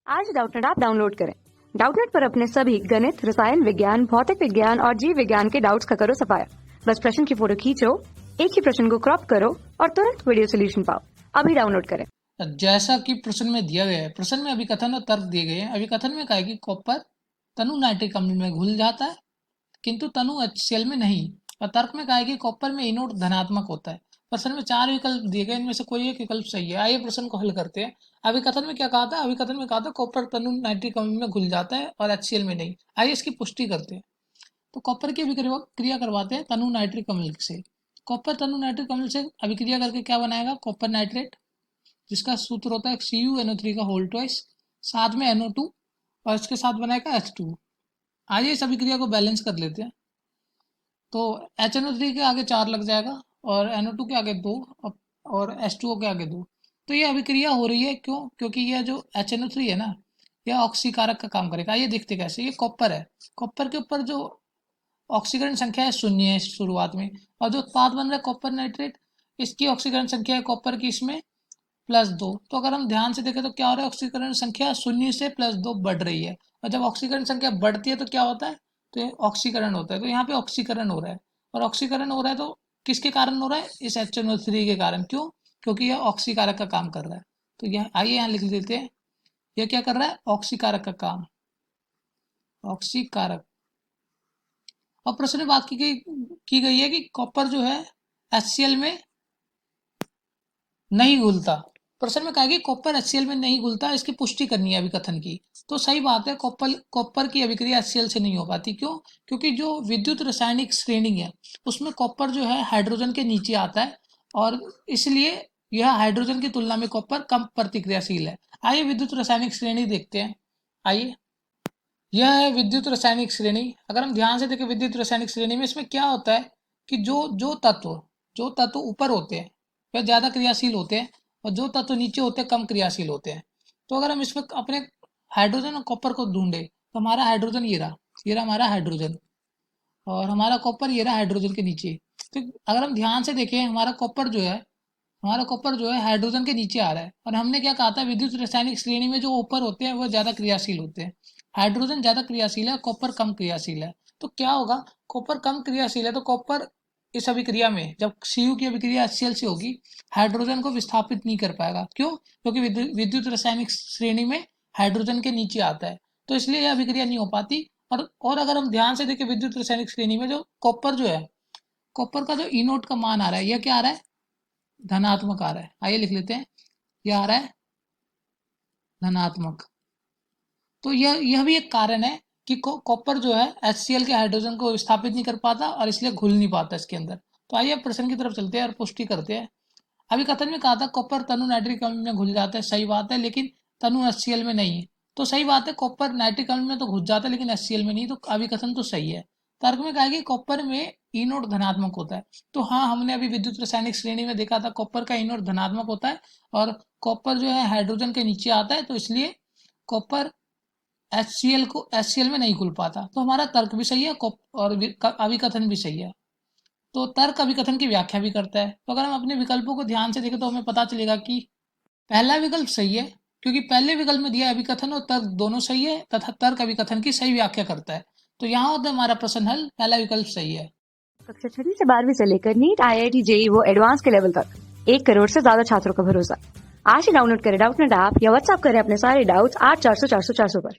आज Doubtnut app download करें। Doubtnut पर अपने सभी गणित, रसायन विज्ञान, भौतिक विज्ञान और जीव विज्ञान के डाउट्स का करो सफाया। बस प्रश्न की फोटो खींचो, एक ही प्रश्न को क्रॉप करो और तुरंत वीडियो सोल्यूशन पाओ। अभी डाउनलोड करें। जैसा कि प्रश्न में दिया गया है, प्रश्न में अभिकथन और तर्क दिए गए हैं। अभिकथन में कहा है कि कॉपर तनु नाइट्रिक अम्ल में घुल जाता है किंतु तनु HCl में नहीं, और तर्क में कहा है कि कॉपर में इनोड धनात्मक होता है। प्रश्न में 4 विकल्प दिए गए, इनमें से कोई एक विकल्प सही है। आइए प्रश्न को हल करते हैं। अभिकथन में क्या कहा था? अभिकथन में कहा था कॉपर तनु नाइट्रिक अम्ल में घुल जाता है और HCl में नहीं। आइए इसकी पुष्टि करते हैं। तो कॉपर की अभिक्रिया करवाते हैं तनु नाइट्रिक अम्ल से। कॉपर तनु नाइट्रिक अम्ल से अभिक्रिया करके क्या बनाएगा? कॉपर नाइट्रेट, जिसका सूत्र होता है CuNO3 का होल ट्वाइस, साथ में NO2 और इसके साथ बनाएगा H2। आइए इस अभिक्रिया को बैलेंस कर लेते हैं। तो HNO3 के आगे 4 लग जाएगा और NO2 के आगे 2 और H2O के आगे 2। तो ये अभिक्रिया हो रही है क्यों? क्योंकि यह जो HNO3 है ना, यह ऑक्सीकारक का काम करेगा। ये देखते कैसे, ये कॉपर है, कॉपर के ऊपर जो ऑक्सीकरण संख्या है 0 है शुरुआत में, और जो उत्पाद बन रहा है कॉपर नाइट्रेट, इसकी ऑक्सीकरण संख्या है कॉपर की इसमें +2। तो अगर हम ध्यान से देखें तो क्या हो रहा है? ऑक्सीकरण संख्या 0 से +2 बढ़ रही है, और जब ऑक्सीकरण संख्या बढ़ती है तो क्या होता है? तो ये ऑक्सीकरण होता है। तो यहाँ पे ऑक्सीकरण हो रहा है, और ऑक्सीकरण हो रहा है तो किसके कारण हो रहा है? इस HNO3 के कारण। क्यों? क्योंकि यह ऑक्सीकारक का काम कर रहा है। तो यह आइए यहाँ लिख देते हैं, यह क्या कर रहा है? ऑक्सीकारक का काम, ऑक्सीकारक। और प्रश्न में बात की गई है कि कॉपर जो है HCl में नहीं घुलता। प्रश्न में कहा कि कॉपर HCl में नहीं घुलता, इसकी पुष्टि करनी है अभिकथन की। तो सही बात है, कॉपर की अभिक्रिया HCl से नहीं हो पाती। क्यों? क्योंकि जो विद्युत रासायनिक श्रेणी है उसमें कॉपर जो है हाइड्रोजन के नीचे आता है, और इसलिए यह हाइड्रोजन की तुलना में कॉपर कम प्रतिक्रियाशील है। आइए विद्युत रासायनिक श्रेणी देखते हैं। आइए, यह है विद्युत रासायनिक श्रेणी। अगर हम ध्यान से देखें विद्युत रासायनिक श्रेणी में, इसमें क्या होता है कि जो तत्व ऊपर होते हैं वह ज्यादा क्रियाशील होते हैं, और जो तत्व नीचे होते हैं कम क्रियाशील होते हैं। तो अगर हम इसमें अपने हाइड्रोजन और कॉपर को ढूंढे तो हमारा हाइड्रोजन ये रहा हमारा हाइड्रोजन, और हमारा कॉपर ये रहा हाइड्रोजन के नीचे। तो अगर हम ध्यान से देखें हमारा कॉपर जो है हाइड्रोजन के नीचे आ रहा है, और हमने क्या कहा था? विद्युत रासायनिक श्रेणी में जो ऊपर होते हैं वह ज्यादा क्रियाशील होते हैं। हाइड्रोजन ज्यादा क्रियाशील है, कॉपर कम क्रियाशील है। तो क्या होगा? कॉपर कम क्रियाशील है तो कॉपर इस अभिक्रिया में, जब Cu की अभिक्रिया HCl से होगी, हाइड्रोजन को विस्थापित नहीं कर पाएगा। क्यों? क्योंकि विद्युत रासायनिक श्रेणी में हाइड्रोजन के नीचे आता है, तो इसलिए यह अभिक्रिया नहीं हो पाती। और अगर हम ध्यान से देखें विद्युत रासायनिक श्रेणी में जो कॉपर जो है, कॉपर का जो ई नोट का मान आ रहा है, यह क्या आ रहा है? धनात्मक आ रहा है। आइए लिख लेते हैं, यह आ रहा है धनात्मक। तो यह भी एक कारण है कि कॉपर जो है HCl के हाइड्रोजन को विस्थापित नहीं कर पाता, और इसलिए घुल नहीं पाता इसके अंदर। तो आइए प्रश्न की तरफ चलते हैं और पुष्टि करते हैं। अभी कथन में कहा था कॉपर तनु नाइट्रिक अम्ल में घुल जाता है, सही बात है, लेकिन तनु HCl में नहीं है। तो सही बात है, कॉपर नाइट्रिक अम्ल में तो घुल जाता है लेकिन HCl में नहीं। तो अभी कथन तो सही है। तर्क में कहा कि कॉपर में ई नोट धनात्मक होता है। तो हाँ, हमने अभी विद्युत रासायनिक श्रेणी में देखा था कॉपर का ई नोट धनात्मक होता है, और कॉपर जो है हाइड्रोजन के नीचे आता है, तो इसलिए कॉपर HCl में नहीं घुल पाता। तो हमारा तर्क भी सही है और अभिकथन भी सही है। तो तर्क अभिकथन की व्याख्या भी करता है। तो अगर हम अपने विकल्पों को ध्यान से देखें तो हमें पता चलेगा कि पहला विकल्प सही है, क्योंकि पहले विकल्प में दिया अभिकथन और तर्क दोनों सही है, तथा तर्क अभिकथन की सही व्याख्या करता है। तो यहाँ होता है हमारा प्रश्न हल, पहला विकल्प सही है। कक्षा 6 से 12वीं से लेकर नीट, IIT, JEE वो एडवांस के लेवल तक 1 करोड़ से ज्यादा छात्रों का भरोसा। आज ही डाउनलोड करें डाउटनेट ऐप या व्हाट्सएप करें अपने सारे डाउट्स 8400 400 400 पर।